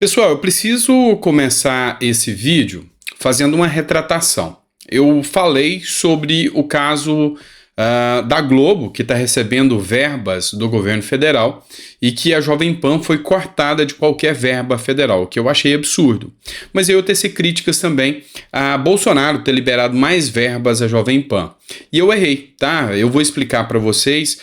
Pessoal, eu preciso começar esse vídeo fazendo uma retratação. Eu falei sobre o caso da Globo, que está recebendo verbas do governo federal e que a Jovem Pan foi cortada de qualquer verba federal, o que eu achei absurdo. Mas eu teci críticas também a Bolsonaro ter liberado mais verbas à Jovem Pan. E eu errei, tá? Eu vou explicar para vocês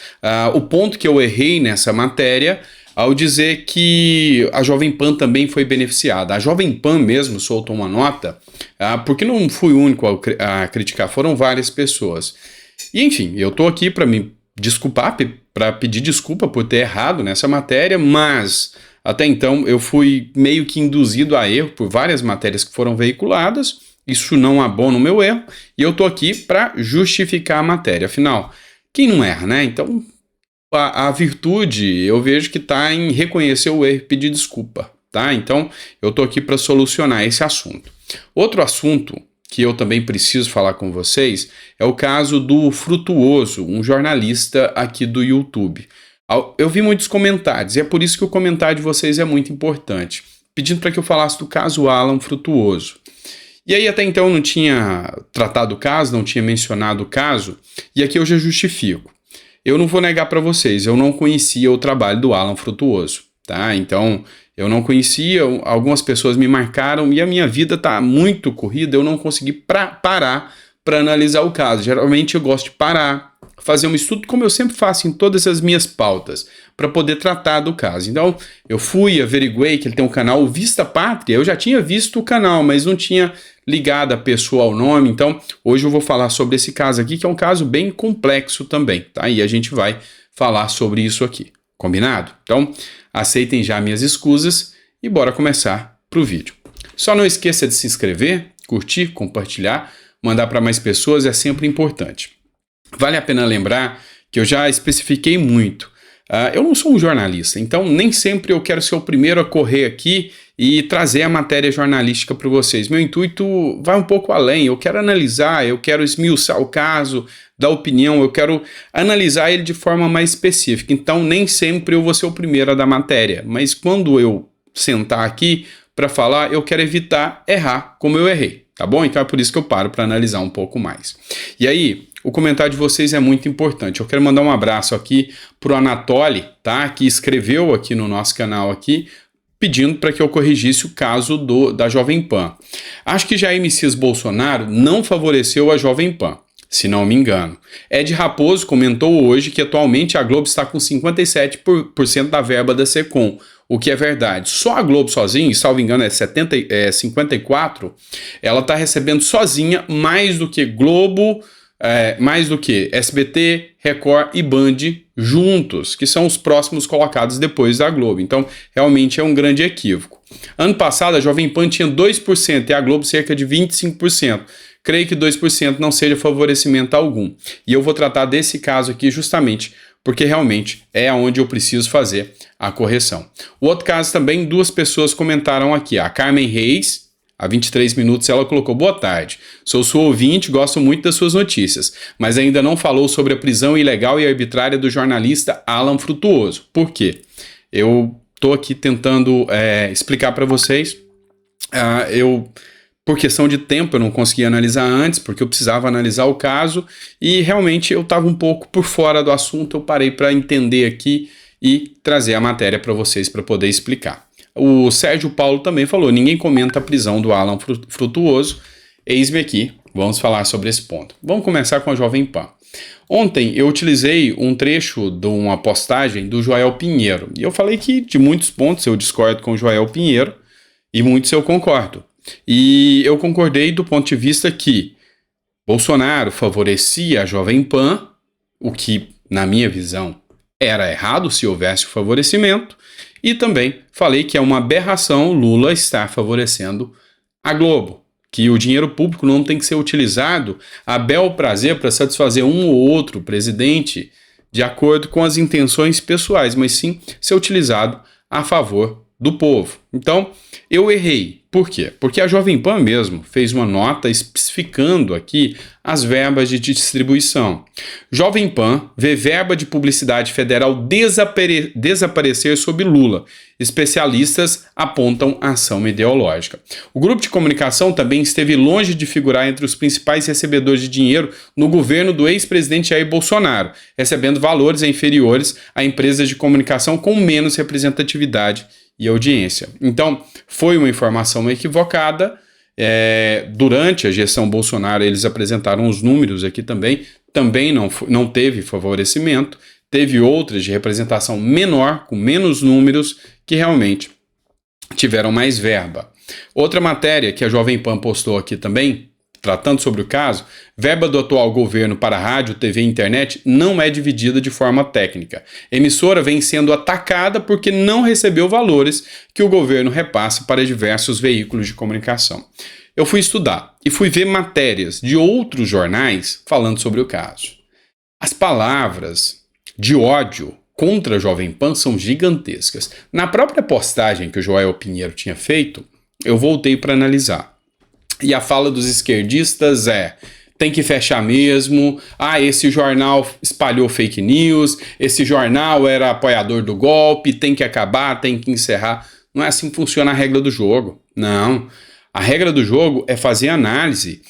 o ponto que eu errei nessa matéria, ao dizer que a Jovem Pan também foi beneficiada. A Jovem Pan mesmo soltou uma nota, porque não fui o único a criticar, foram várias pessoas. E enfim, eu estou aqui para me desculpar, para pedir desculpa por ter errado nessa matéria, mas até então eu fui meio que induzido a erro por várias matérias que foram veiculadas. Isso não abona o meu erro, e eu estou aqui para justificar a matéria. Afinal, quem não erra, né? Então, a virtude eu vejo que está em reconhecer o erro e pedir desculpa, tá? Então eu estou aqui para solucionar esse assunto. Outro assunto que eu também preciso falar com vocês é o caso do Frutuoso, um jornalista aqui do YouTube. Eu vi muitos comentários e é por isso que o comentário de vocês é muito importante, pedindo para que eu falasse do caso Alan Frutuoso. E aí até então eu não tinha tratado o caso, não tinha mencionado o caso, e aqui eu já justifico. Eu não vou negar para vocês, eu não conhecia o trabalho do Alan Frutuoso, tá? Então, eu não conhecia, algumas pessoas me marcaram e a minha vida tá muito corrida, eu não consegui parar para analisar o caso. Geralmente eu gosto de parar, fazer um estudo como eu sempre faço em todas as minhas pautas, para poder tratar do caso. Então, eu fui, averiguei que ele tem um canal Vista Pátria, eu já tinha visto o canal, mas não tinha ligado a pessoa ao nome, então hoje eu vou falar sobre esse caso aqui, que é um caso bem complexo também, tá? E a gente vai falar sobre isso aqui, combinado? Então, aceitem já minhas escusas e bora começar pro vídeo. Só não esqueça de se inscrever, curtir, compartilhar, mandar para mais pessoas, é sempre importante. Vale a pena lembrar que eu já especifiquei muito. Eu não sou um jornalista, então nem sempre eu quero ser o primeiro a correr aqui e trazer a matéria jornalística para vocês. Meu intuito vai um pouco além, eu quero analisar, eu quero esmiuçar o caso, dar opinião, eu quero analisar ele de forma mais específica. Então nem sempre eu vou ser o primeiro a dar matéria, mas quando eu sentar aqui para falar, eu quero evitar errar como eu errei, tá bom? Então é por isso que eu paro para analisar um pouco mais. E aí, o comentário de vocês é muito importante. Eu quero mandar um abraço aqui pro Anatoly, tá? Que escreveu aqui no nosso canal aqui, pedindo para que eu corrigisse o caso da Jovem Pan. Acho que Jair Messias Bolsonaro não favoreceu a Jovem Pan, se não me engano. Ed Raposo comentou hoje que atualmente a Globo está com 57% da verba da Secom, o que é verdade. Só a Globo sozinha, salvo engano é 54%, ela está recebendo sozinha mais do que Globo, mais do que SBT, Record e Band juntos, que são os próximos colocados depois da Globo. Então, realmente é um grande equívoco. Ano passado, a Jovem Pan tinha 2% e a Globo cerca de 25%. Creio que 2% não seja favorecimento algum. E eu vou tratar desse caso aqui justamente porque realmente é onde eu preciso fazer a correção. O outro caso também, duas pessoas comentaram aqui. A Carmen Reis, há 23 minutos, ela colocou: boa tarde, sou sua ouvinte, gosto muito das suas notícias, mas ainda não falou sobre a prisão ilegal e arbitrária do jornalista Alan Frutuoso. Por quê? Eu estou aqui tentando explicar para vocês. Por questão de tempo, eu não conseguia analisar antes, porque eu precisava analisar o caso, e realmente eu estava um pouco por fora do assunto, eu parei para entender aqui e trazer a matéria para vocês para poder explicar. O Sérgio Paulo também falou: ninguém comenta a prisão do Alan Frutuoso. Eis-me aqui, vamos falar sobre esse ponto. Vamos começar com a Jovem Pan. Ontem eu utilizei um trecho de uma postagem do Joel Pinheiro, e eu falei que de muitos pontos eu discordo com o Joel Pinheiro, e muitos eu concordo. E eu concordei do ponto de vista que Bolsonaro favorecia a Jovem Pan, o que, na minha visão, era errado se houvesse o favorecimento, e também falei que é uma aberração Lula estar favorecendo a Globo, que o dinheiro público não tem que ser utilizado a bel prazer para satisfazer um ou outro presidente de acordo com as intenções pessoais, mas sim ser utilizado a favor do povo. Então, eu errei. Por quê? Porque a Jovem Pan mesmo fez uma nota especificando aqui as verbas de distribuição. Jovem Pan vê verba de publicidade federal desaparecer sob Lula. Especialistas apontam ação ideológica. O grupo de comunicação também esteve longe de figurar entre os principais recebedores de dinheiro no governo do ex-presidente Jair Bolsonaro, recebendo valores inferiores a empresas de comunicação com menos representatividade e audiência. Então, foi uma informação equivocada. Durante a gestão Bolsonaro, eles apresentaram os números aqui também não teve favorecimento, teve outras de representação menor, com menos números, que realmente tiveram mais verba. Outra matéria que a Jovem Pan postou aqui também, tratando sobre o caso, verba do atual governo para rádio, TV e internet não é dividida de forma técnica. Emissora vem sendo atacada porque não recebeu valores que o governo repassa para diversos veículos de comunicação. Eu fui estudar e fui ver matérias de outros jornais falando sobre o caso. As palavras de ódio contra a Jovem Pan são gigantescas. Na própria postagem que o Joel Pinheiro tinha feito, eu voltei para analisar. E a fala dos esquerdistas tem que fechar mesmo, esse jornal espalhou fake news, esse jornal era apoiador do golpe, tem que acabar, tem que encerrar. Não é assim que funciona a regra do jogo. Não. A regra do jogo é fazer análise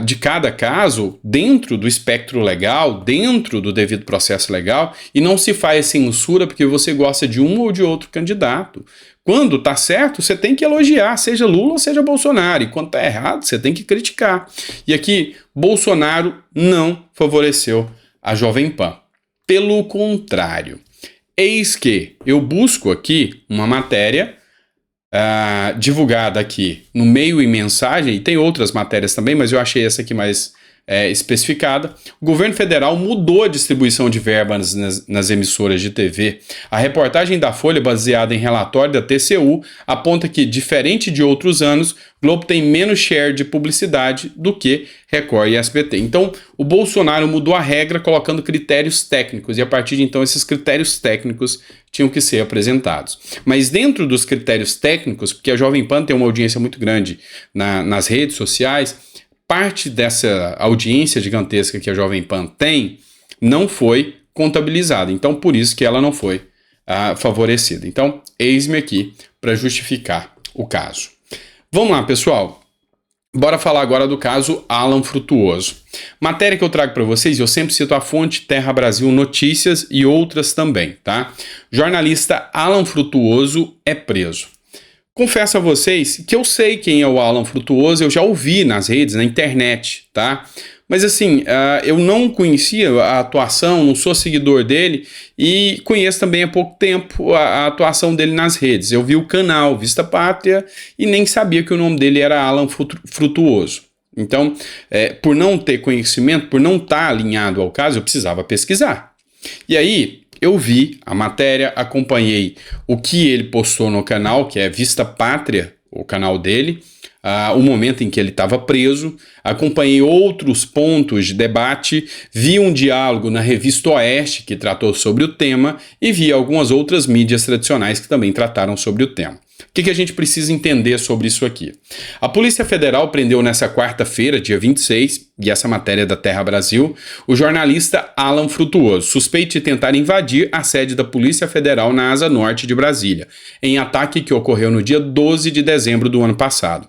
de cada caso dentro do espectro legal, dentro do devido processo legal, e não se faz censura porque você gosta de um ou de outro candidato. Quando tá certo, você tem que elogiar, seja Lula ou seja Bolsonaro, e quando tá errado, você tem que criticar. E aqui, Bolsonaro não favoreceu a Jovem Pan. Pelo contrário, eis que eu busco aqui uma matéria divulgada aqui no Meio e Mensagem, e tem outras matérias também, mas eu achei essa aqui mais especificada. O governo federal mudou a distribuição de verbas nas emissoras de TV. A reportagem da Folha, baseada em relatório da TCU, aponta que, diferente de outros anos, Globo tem menos share de publicidade do que Record e SBT. Então, o Bolsonaro mudou a regra colocando critérios técnicos, e a partir de então esses critérios técnicos tinham que ser apresentados. Mas dentro dos critérios técnicos, porque a Jovem Pan tem uma audiência muito grande nas redes sociais, parte dessa audiência gigantesca que a Jovem Pan tem não foi contabilizada. Então, por isso que ela não foi favorecida. Então, eis-me aqui para justificar o caso. Vamos lá, pessoal. Bora falar agora do caso Alan Frutuoso. Matéria que eu trago para vocês, eu sempre cito a fonte Terra Brasil Notícias e outras também, tá? Jornalista Alan Frutuoso é preso. Confesso a vocês que eu sei quem é o Alan Frutuoso, eu já ouvi nas redes, na internet, tá? Mas assim, eu não conhecia a atuação, não sou seguidor dele e conheço também há pouco tempo a atuação dele nas redes. Eu vi o canal Vista Pátria e nem sabia que o nome dele era Alan Frutuoso. Então, por não ter conhecimento, por não estar alinhado ao caso, eu precisava pesquisar. E aí, eu vi a matéria, acompanhei o que ele postou no canal, que é Vista Pátria, o canal dele, o momento em que ele estava preso, acompanhei outros pontos de debate, vi um diálogo na revista Oeste que tratou sobre o tema e vi algumas outras mídias tradicionais que também trataram sobre o tema. O que a gente precisa entender sobre isso aqui? A Polícia Federal prendeu nessa quarta-feira, dia 26, e essa matéria é da Terra Brasil, o jornalista Alan Frutuoso, suspeito de tentar invadir a sede da Polícia Federal na Asa Norte de Brasília, em ataque que ocorreu no dia 12 de dezembro do ano passado.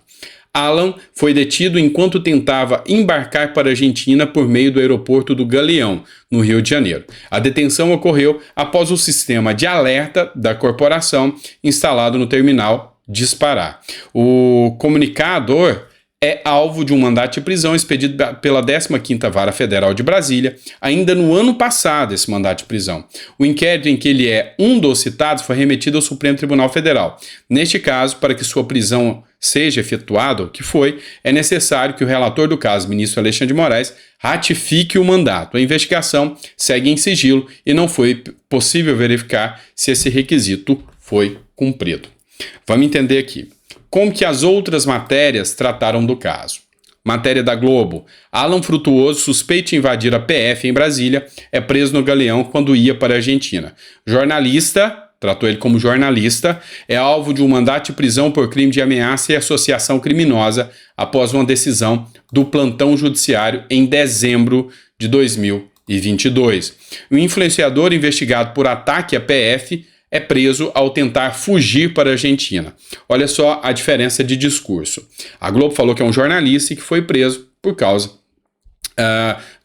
Alan foi detido enquanto tentava embarcar para a Argentina por meio do aeroporto do Galeão, no Rio de Janeiro. A detenção ocorreu após o sistema de alerta da corporação instalado no terminal disparar. O comunicador é alvo de um mandato de prisão expedido pela 15ª Vara Federal de Brasília, ainda no ano passado, esse mandato de prisão. O inquérito em que ele é um dos citados foi remetido ao Supremo Tribunal Federal. Neste caso, para que sua prisão seja efetuada, o que foi, é necessário que o relator do caso, ministro Alexandre de Moraes, ratifique o mandato. A investigação segue em sigilo e não foi possível verificar se esse requisito foi cumprido. Vamos entender aqui. Como que as outras matérias trataram do caso? Matéria da Globo. Alan Frutuoso, suspeito de invadir a PF em Brasília, é preso no Galeão quando ia para a Argentina. Jornalista tratou ele como jornalista, é alvo de um mandato de prisão por crime de ameaça e associação criminosa após uma decisão do plantão judiciário em dezembro de 2022. O influenciador investigado por ataque à PF é preso ao tentar fugir para a Argentina. Olha só a diferença de discurso. A Globo falou que é um jornalista e que foi preso por causa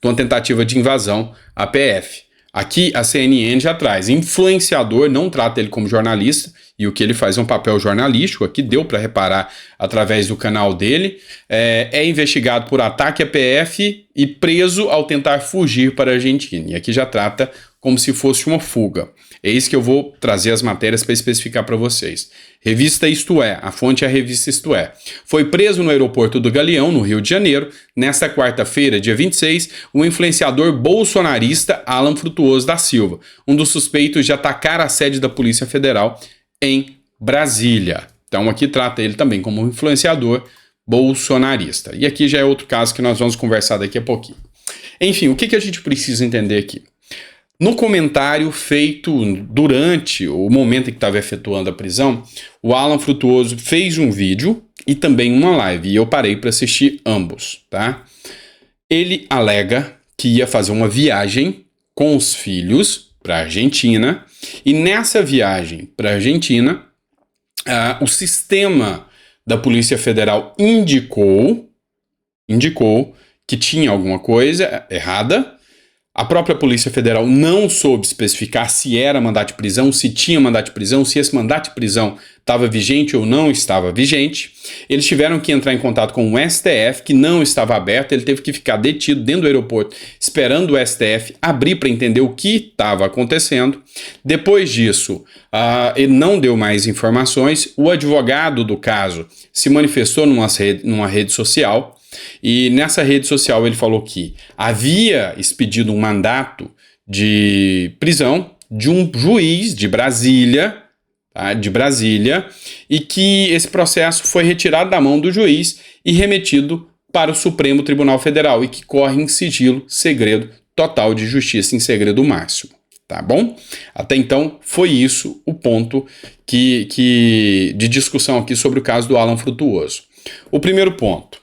de uma tentativa de invasão à PF. Aqui a CNN já traz influenciador, não trata ele como jornalista, e o que ele faz é um papel jornalístico, aqui deu para reparar através do canal dele, é investigado por ataque à PF e preso ao tentar fugir para a Argentina. E aqui já trata como se fosse uma fuga. É isso que eu vou trazer as matérias para especificar para vocês. Revista Isto É, a fonte é a revista Isto É. Foi preso no aeroporto do Galeão, no Rio de Janeiro, nesta quarta-feira, dia 26, o influenciador bolsonarista Alan Frutuoso da Silva, um dos suspeitos de atacar a sede da Polícia Federal em Brasília. Então aqui trata ele também como um influenciador bolsonarista. E aqui já é outro caso que nós vamos conversar daqui a pouquinho. Enfim, o que a gente precisa entender aqui? No comentário feito durante o momento em que estava efetuando a prisão, o Alan Frutuoso fez um vídeo e também uma live, e eu parei para assistir ambos, tá? Ele alega que ia fazer uma viagem com os filhos para a Argentina, e nessa viagem para a Argentina, o sistema da Polícia Federal indicou que tinha alguma coisa errada. A própria Polícia Federal não soube especificar se era mandato de prisão, se tinha mandato de prisão, se esse mandato de prisão estava vigente ou não estava vigente. Eles tiveram que entrar em contato com o STF, que não estava aberto, ele teve que ficar detido dentro do aeroporto, esperando o STF abrir para entender o que estava acontecendo. Depois disso, ele não deu mais informações. O advogado do caso se manifestou numa rede social, e nessa rede social ele falou que havia expedido um mandato de prisão de um juiz de Brasília, tá? E que esse processo foi retirado da mão do juiz e remetido para o Supremo Tribunal Federal, e que corre em sigilo, segredo total de justiça, em segredo máximo. Tá bom? Até então foi isso o ponto de discussão aqui sobre o caso do Alan Frutuoso. O primeiro ponto.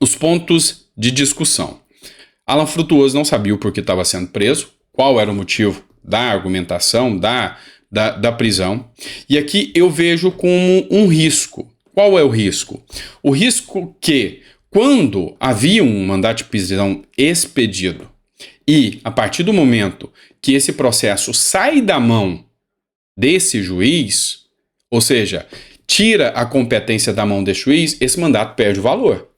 Os pontos de discussão. Alan Frutuoso não sabia o porquê estava sendo preso, qual era o motivo da argumentação, da prisão. E aqui eu vejo como um risco. Qual é o risco? O risco que, quando havia um mandato de prisão expedido e, a partir do momento que esse processo sai da mão desse juiz, ou seja, tira a competência da mão desse juiz, esse mandato perde o valor.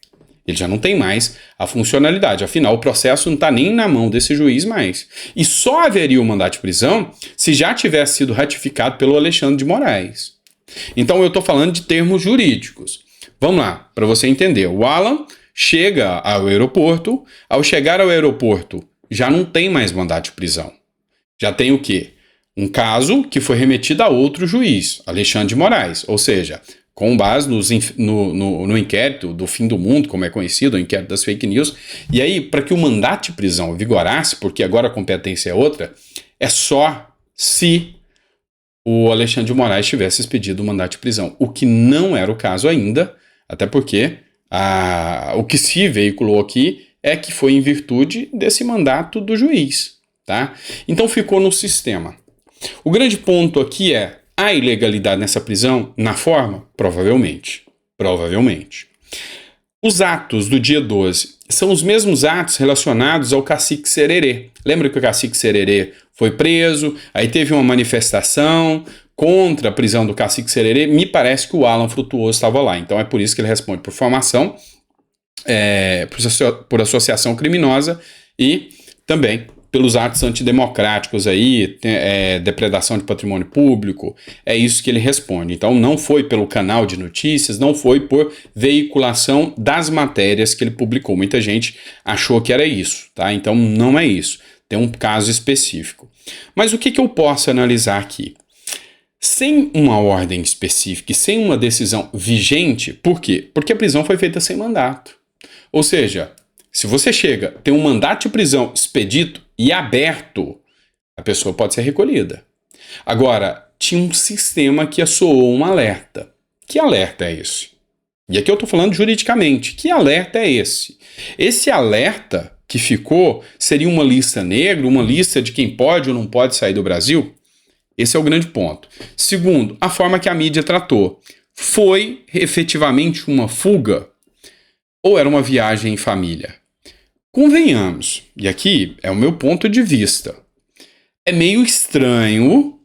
Ele já não tem mais a funcionalidade. Afinal, o processo não está nem na mão desse juiz mais. E só haveria o mandato de prisão se já tivesse sido ratificado pelo Alexandre de Moraes. Então, eu estou falando de termos jurídicos. Vamos lá, para você entender. O Alan chega ao aeroporto. Ao chegar ao aeroporto, já não tem mais mandato de prisão. Já tem o quê? Um caso que foi remetido a outro juiz, Alexandre de Moraes. Ou seja, com base no inquérito do fim do mundo, como é conhecido, o inquérito das fake news. E aí, para que o mandato de prisão vigorasse, porque agora a competência é outra, é só se o Alexandre de Moraes tivesse expedido o mandato de prisão, o que não era o caso ainda, até porque o que se veiculou aqui é que foi em virtude desse mandato do juiz, tá? Então ficou no sistema. O grande ponto aqui é: há ilegalidade nessa prisão? Na forma? Provavelmente. Provavelmente. Os atos do dia 12 são os mesmos atos relacionados ao Cacique Sererê. Lembra que o Cacique Sererê foi preso, aí teve uma manifestação contra a prisão do Cacique Sererê? Me parece que o Alan Frutuoso estava lá. Então é por isso que ele responde por formação, por associação criminosa e também pelos atos antidemocráticos aí, depredação de patrimônio público, é isso que ele responde. Então não foi pelo canal de notícias, não foi por veiculação das matérias que ele publicou. Muita gente achou que era isso, tá? Então não é isso, tem um caso específico. Mas o que eu posso analisar aqui? Sem uma ordem específica e sem uma decisão vigente, por quê? Porque a prisão foi feita sem mandato. Ou seja, se você chega, tem um mandato de prisão expedito e aberto, a pessoa pode ser recolhida. Agora, tinha um sistema que soou um alerta. Que alerta é esse? E aqui eu estou falando juridicamente. Que alerta é esse? Esse alerta que ficou seria uma lista negra, uma lista de quem pode ou não pode sair do Brasil? Esse é o grande ponto. Segundo, a forma que a mídia tratou. Foi efetivamente uma fuga ou era uma viagem em família? Convenhamos, e aqui é o meu ponto de vista. É meio estranho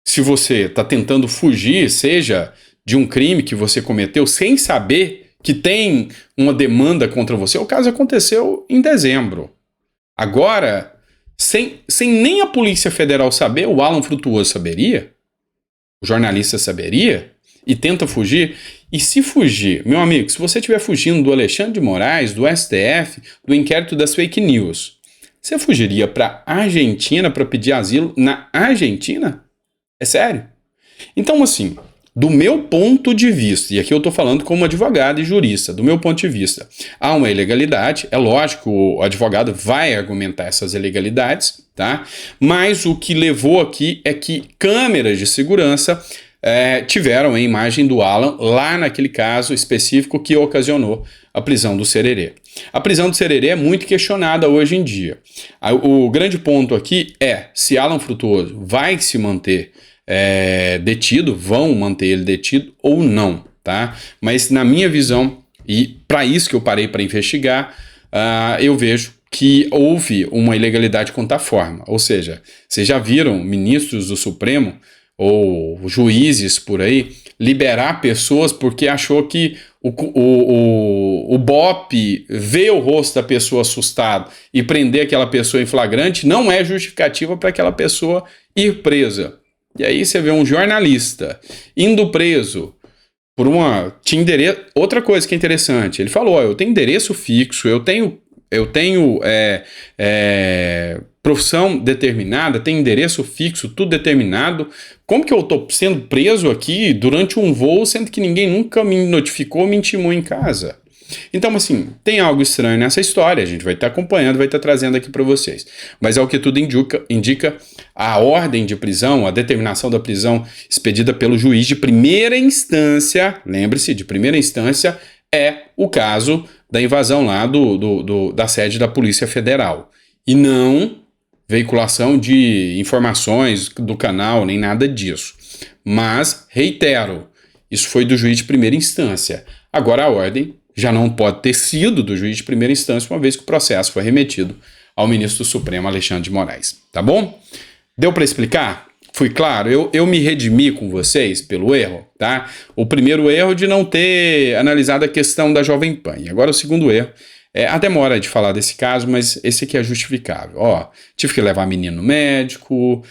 se você está tentando fugir, seja de um crime que você cometeu sem saber que tem uma demanda contra você. O caso aconteceu em dezembro. Agora, sem nem a Polícia Federal saber, o Alan Frutuoso saberia? O jornalista saberia? E tenta fugir? E se fugir, meu amigo, se você estiver fugindo do Alexandre de Moraes, do STF, do inquérito das fake news, você fugiria para a Argentina para pedir asilo na Argentina? É sério? Então, assim, do meu ponto de vista, e aqui eu estou falando como advogado e jurista, do meu ponto de vista, há uma ilegalidade, é lógico, o advogado vai argumentar essas ilegalidades, tá? Mas o que levou aqui é que câmeras de segurança tiveram a imagem do Alan lá naquele caso específico que ocasionou a prisão do Sererê. A prisão do Sererê é muito questionada hoje em dia. O grande ponto aqui é se Alan Frutuoso vai se manter detido, vão manter ele detido ou não, tá? Mas na minha visão, e para isso que eu parei para investigar, eu vejo que houve uma ilegalidade quanto à forma. Ou seja, vocês já viram ministros do Supremo ou juízes por aí liberar pessoas porque achou que o BOP ver o rosto da pessoa assustado e prender aquela pessoa em flagrante não é justificativa para aquela pessoa ir presa. E aí você vê um jornalista indo preso por tinha endereço. Outra coisa que é interessante, ele falou, eu tenho endereço fixo, eu tenho profissão determinada, tenho endereço fixo, tudo determinado. Como que eu estou sendo preso aqui durante um voo, sendo que ninguém nunca me notificou, me intimou em casa? Então, assim, tem algo estranho nessa história, a gente vai estar acompanhando, vai estar trazendo aqui para vocês. Mas é o que tudo indica, a ordem de prisão, a determinação da prisão expedida pelo juiz de primeira instância, lembre-se, de primeira instância, é o caso da invasão lá da sede da Polícia Federal. E não veiculação de informações do canal, nem nada disso. Mas, reitero, isso foi do juiz de primeira instância. Agora a ordem já não pode ter sido do juiz de primeira instância, uma vez que o processo foi remetido ao ministro do Supremo, Alexandre de Moraes. Tá bom? Deu para explicar? Fui claro? Eu me redimi com vocês pelo erro, tá? O primeiro erro de não ter analisado a questão da Jovem Pan. E agora o segundo erro. A demora de falar desse caso, mas esse aqui é justificável. Tive que levar menino no médico,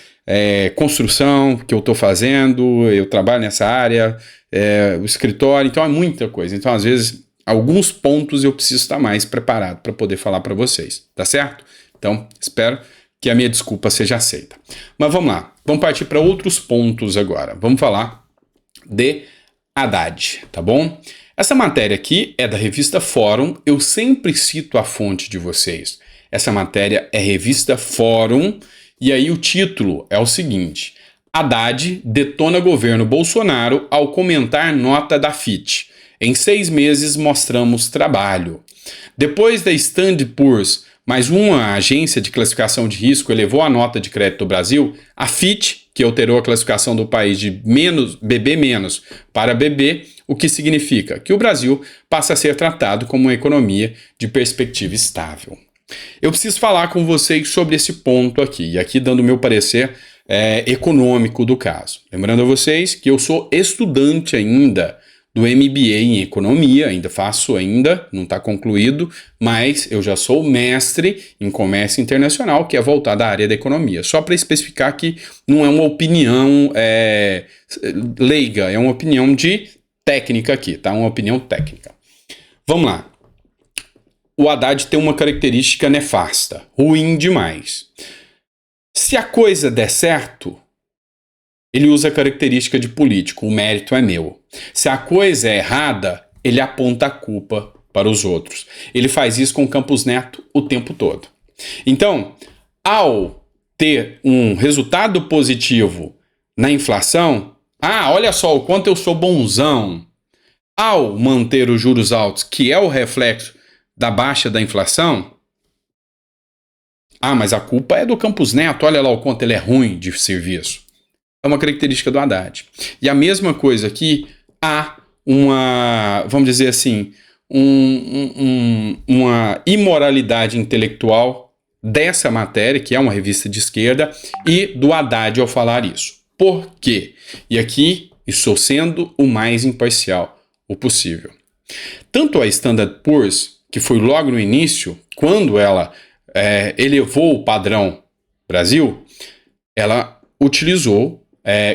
construção que eu estou fazendo, eu trabalho nessa área, o escritório, então é muita coisa. Então, às vezes, alguns pontos eu preciso estar mais preparado para poder falar para vocês, tá certo? Então, espero que a minha desculpa seja aceita. Mas vamos lá, vamos partir para outros pontos agora. Vamos falar de Haddad, tá bom? Essa matéria aqui é da revista Fórum, eu sempre cito a fonte de vocês. Essa matéria é revista Fórum, e aí o título é o seguinte: Haddad detona governo Bolsonaro ao comentar nota da Fitch. Em 6 meses mostramos trabalho. Depois da Standard Poor's, mais uma agência de classificação de risco elevou a nota de crédito do Brasil, a Fitch, que alterou a classificação do país de BB- para BB, o que significa que o Brasil passa a ser tratado como uma economia de perspectiva estável. Eu preciso falar com vocês sobre esse ponto aqui, e aqui dando o meu parecer econômico do caso. Lembrando a vocês que eu sou estudante ainda do MBA em Economia, não está concluído, mas eu já sou mestre em Comércio Internacional, que é voltado à área da economia. Só para especificar que não é uma opinião leiga, é uma opinião de técnica aqui, tá? Uma opinião técnica. Vamos lá. O Haddad tem uma característica nefasta, ruim demais. Se a coisa der certo, ele usa a característica de político, o mérito é meu. Se a coisa é errada, ele aponta a culpa para os outros. Ele faz isso com o Campos Neto o tempo todo. Então, ao ter um resultado positivo na inflação, olha só o quanto eu sou bonzão ao manter os juros altos, que é o reflexo da baixa da inflação. Mas a culpa é do Campos Neto, olha lá o quanto ele é ruim de serviço. É uma característica do Haddad. E a mesma coisa aqui, há uma, vamos dizer assim, uma imoralidade intelectual dessa matéria, que é uma revista de esquerda, e do Haddad ao falar isso. Por quê? E aqui estou sendo o mais imparcial o possível. Tanto a Standard Poor's, que foi logo no início, quando ela elevou o padrão Brasil, ela utilizou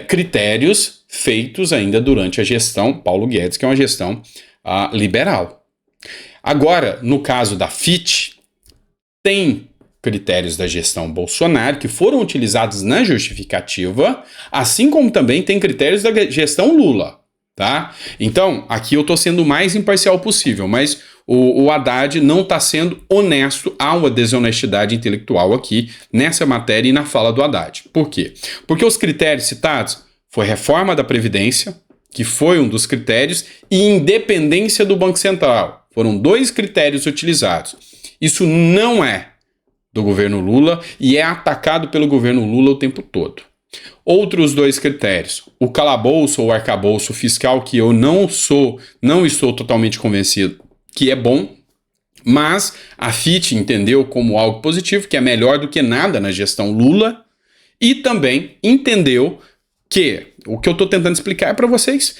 critérios feitos ainda durante a gestão Paulo Guedes, que é uma gestão liberal. Agora, no caso da Fitch, tem critérios da gestão Bolsonaro que foram utilizados na justificativa, assim como também tem critérios da gestão Lula, tá? Então, aqui eu estou sendo o mais imparcial possível, mas o Haddad não está sendo honesto. Há uma desonestidade intelectual aqui nessa matéria e na fala do Haddad. Por quê? Porque os critérios citados foi reforma da Previdência, que foi um dos critérios, e independência do Banco Central. Foram 2 critérios utilizados. Isso não é do governo Lula e é atacado pelo governo Lula o tempo todo. Outros 2 critérios, o calabouço ou arcabouço fiscal, que eu não estou totalmente convencido que é bom, mas a Fitch entendeu como algo positivo, que é melhor do que nada na gestão Lula, e também entendeu que o que eu estou tentando explicar é para vocês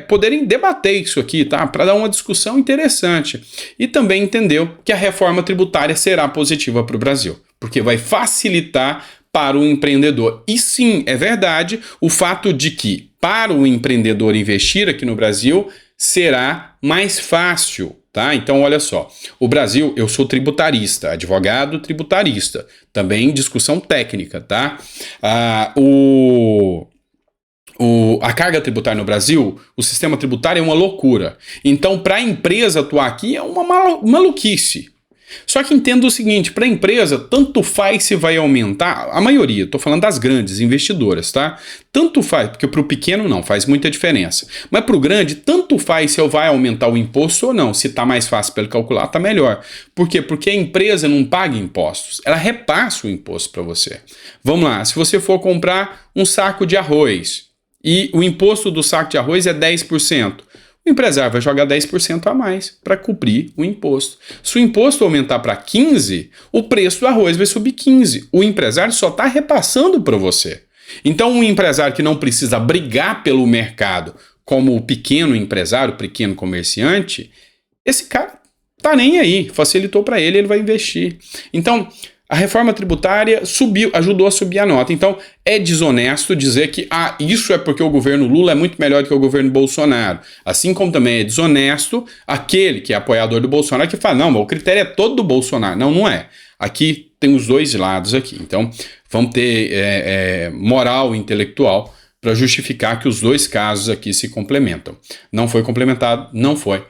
poderem debater isso aqui, tá? Para dar uma discussão interessante. E também entendeu que a reforma tributária será positiva para o Brasil, porque vai facilitar para o empreendedor. E sim, é verdade o fato de que para o empreendedor investir aqui no Brasil será mais fácil, tá? Então, olha só, o Brasil, eu sou tributarista, advogado tributarista, também discussão técnica, tá? A carga tributária no Brasil, o sistema tributário é uma loucura. Então, para a empresa atuar aqui é uma maluquice. Só que entenda o seguinte, para a empresa, tanto faz se vai aumentar, a maioria, estou falando das grandes investidoras, tá? Tanto faz, porque para o pequeno não, faz muita diferença. Mas para o grande, tanto faz se eu vai aumentar o imposto ou não. Se está mais fácil para ele calcular, está melhor. Por quê? Porque a empresa não paga impostos, ela repassa o imposto para você. Vamos lá, se você for comprar um saco de arroz e o imposto do saco de arroz é 10%, o empresário vai jogar 10% a mais para cobrir o imposto. Se o imposto aumentar para 15%, o preço do arroz vai subir 15%. O empresário só está repassando para você. Então, um empresário que não precisa brigar pelo mercado, como o pequeno empresário, o pequeno comerciante, esse cara tá nem aí. Facilitou para ele, ele vai investir. Então, a reforma tributária ajudou a subir a nota. Então, é desonesto dizer que isso é porque o governo Lula é muito melhor do que o governo Bolsonaro. Assim como também é desonesto aquele que é apoiador do Bolsonaro que fala, não, mas o critério é todo do Bolsonaro. Não, não é. Aqui tem os 2 lados aqui. Então, vamos ter moral intelectual para justificar que os 2 casos aqui se complementam. Não foi complementado, não foi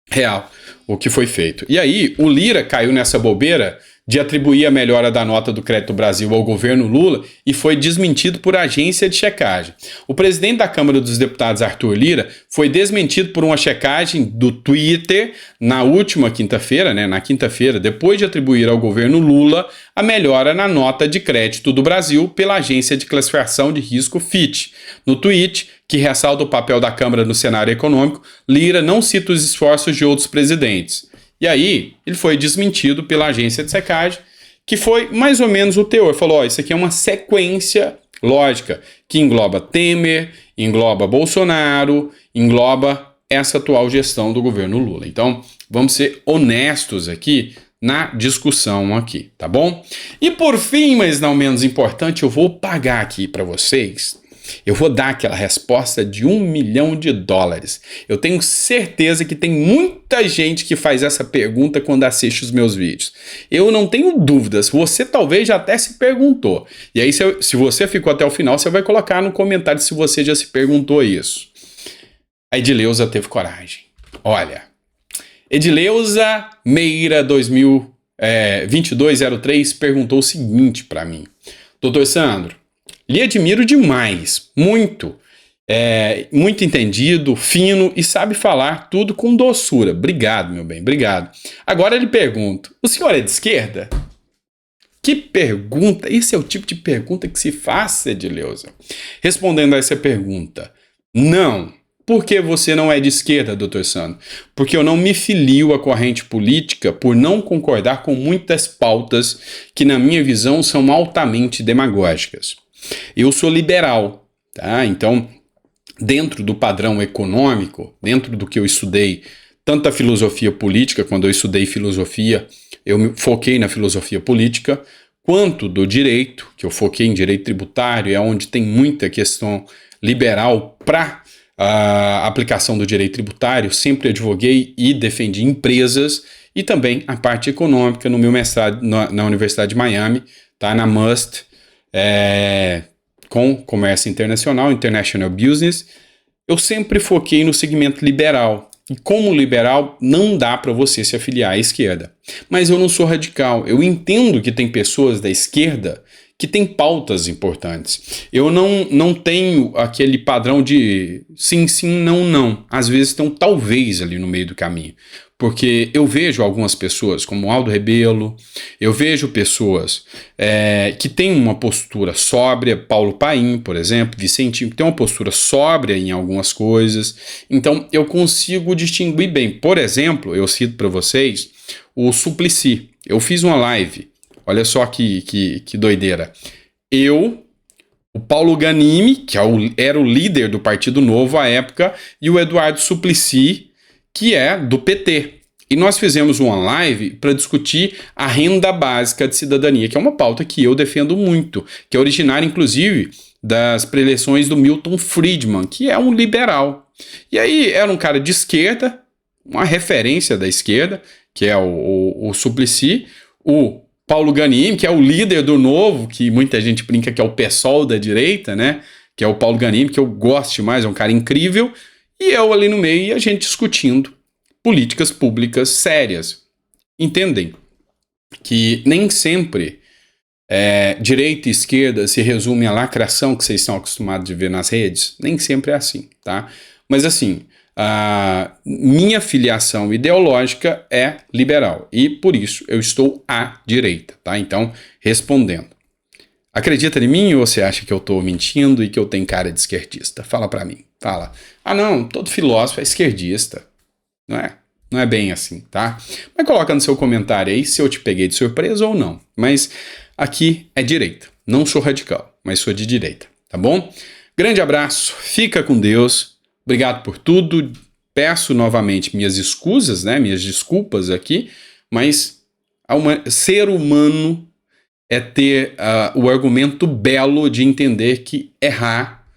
real o que foi feito. E aí, o Lira caiu nessa bobeira de atribuir a melhora da nota do Crédito Brasil ao governo Lula e foi desmentido por agência de checagem. O presidente da Câmara dos Deputados, Arthur Lira, foi desmentido por uma checagem do Twitter na última quinta-feira, na quinta-feira, depois de atribuir ao governo Lula a melhora na nota de crédito do Brasil pela agência de classificação de risco Fitch. No tweet, que ressalta o papel da Câmara no cenário econômico, Lira não cita os esforços de outros presidentes. E aí, ele foi desmentido pela agência de checagem, que foi mais ou menos o teor. Falou, isso aqui é uma sequência lógica, que engloba Temer, engloba Bolsonaro, engloba essa atual gestão do governo Lula. Então, vamos ser honestos aqui na discussão aqui, tá bom? E por fim, mas não menos importante, eu vou pagar aqui para vocês. Eu vou dar aquela resposta de $1 milhão. Eu tenho certeza que tem muita gente que faz essa pergunta quando assiste os meus vídeos. Eu não tenho dúvidas, você talvez já até se perguntou. E aí, se você ficou até o final, você vai colocar no comentário se você já se perguntou isso. A Edileuza teve coragem. Olha, Edileuza Meira 2203 perguntou o seguinte para mim. Doutor Sandro, Lhe admiro demais, muito. Muito entendido, fino e sabe falar tudo com doçura. Obrigado, meu bem, obrigado. Agora eu lhe pergunto, o senhor é de esquerda? Que pergunta! Esse é o tipo de pergunta que se faz, Edileuza. Respondendo a essa pergunta, não. Por que você não é de esquerda, doutor Sandro? Porque eu não me filio à corrente política por não concordar com muitas pautas que, na minha visão, são altamente demagógicas. Eu sou liberal, tá? Então, dentro do padrão econômico, dentro do que eu estudei, tanto a filosofia política, quando eu estudei filosofia, eu me foquei na filosofia política, quanto do direito, que eu foquei em direito tributário, é onde tem muita questão liberal para a aplicação do direito tributário, sempre advoguei e defendi empresas e também a parte econômica no meu mestrado na Universidade de Miami, tá? Na Must, com comércio internacional, International Business. Eu sempre foquei no segmento liberal. E como liberal, não dá para você se afiliar à esquerda. Mas eu não sou radical. Eu entendo que tem pessoas da esquerda que têm pautas importantes. Eu não tenho aquele padrão de sim, sim, não, não. Às vezes tem um talvez ali no meio do caminho. Porque eu vejo algumas pessoas, como Aldo Rebelo, eu vejo pessoas que têm uma postura sóbria, Paulo Paim, por exemplo, Vicentinho, que tem uma postura sóbria em algumas coisas. Então, eu consigo distinguir bem. Por exemplo, eu cito para vocês o Suplicy. Eu fiz uma live, olha só que doideira. O Paulo Ganimi, que era o líder do Partido Novo à época, e o Eduardo Suplicy, que é do PT. E nós fizemos uma live para discutir a renda básica de cidadania, que é uma pauta que eu defendo muito, que é originária, inclusive, das preleções do Milton Friedman, que é um liberal. E aí era um cara de esquerda, uma referência da esquerda, que é o Suplicy, o Paulo Ganimi, que é o líder do Novo, que muita gente brinca que é o PSOL da direita, né? Que é o Paulo Ganimi, que eu gosto demais, é um cara incrível, e eu ali no meio e a gente discutindo políticas públicas sérias. Entendem que nem sempre direita e esquerda se resume à lacração que vocês estão acostumados de ver nas redes? Nem sempre é assim, tá? Mas assim, a minha filiação ideológica é liberal e por isso eu estou à direita, tá? Então, respondendo. Acredita em mim ou você acha que eu estou mentindo e que eu tenho cara de esquerdista? Fala pra mim, fala. Ah não, todo filósofo é esquerdista. Não é bem assim, tá? Mas coloca no seu comentário aí se eu te peguei de surpresa ou não. Mas aqui é direita. Não sou radical, mas sou de direita, tá bom? Grande abraço, fica com Deus. Obrigado por tudo. Peço novamente minhas escusas, né? Minhas desculpas aqui, mas ser humano é ter o argumento belo de entender que errar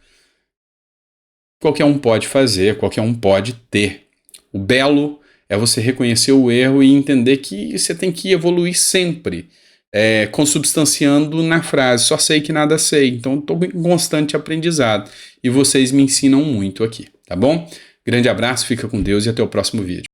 qualquer um pode fazer, qualquer um pode ter. O belo é você reconhecer o erro e entender que você tem que evoluir sempre, consubstanciando na frase, só sei que nada sei. Então, estou em constante aprendizado e vocês me ensinam muito aqui, tá bom? Grande abraço, fica com Deus e até o próximo vídeo.